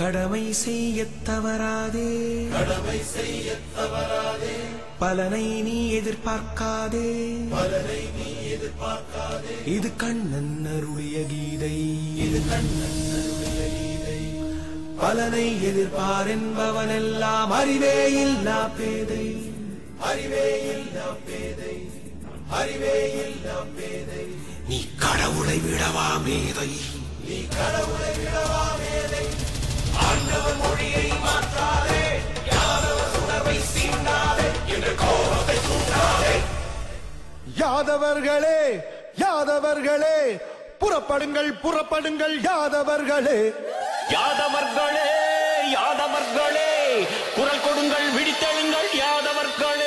கடமை செய்யத் தவறாதே, கடமை செய்ய தவறாதே, பலனை நீ எதிர்பார்க்காதே, பலனை நீ எதிர்பார்க்காதே. இது கண்ணன் அருளிய கீதை, இது கண்ணன் அருளிய கீதை. பலனை எதிர்பார் என்பவனெல்லாம் அறிவே இல்லா பேதை, அறிவே இல்லா பேதை, அறிவே இல்லா பேதை. நீ கடவுளை விடவா மேதை, நீ கடவுளை விடவா மேதை. ஆண்டவன் மொழியை மாற்றாதே, யாதவர் உணர்வை சீண்டாதே, என்ற கோபத்தை தூண்டாதே. யாதவர்களே யாதவர்களே, புறப்படுங்கள் புறப்படுங்கள் யாதவர்களே. யாதவர்களே யாதவர்களே, குரல் கொடுங்கள், விழித்தெழுங்கள் யாதவர்களே.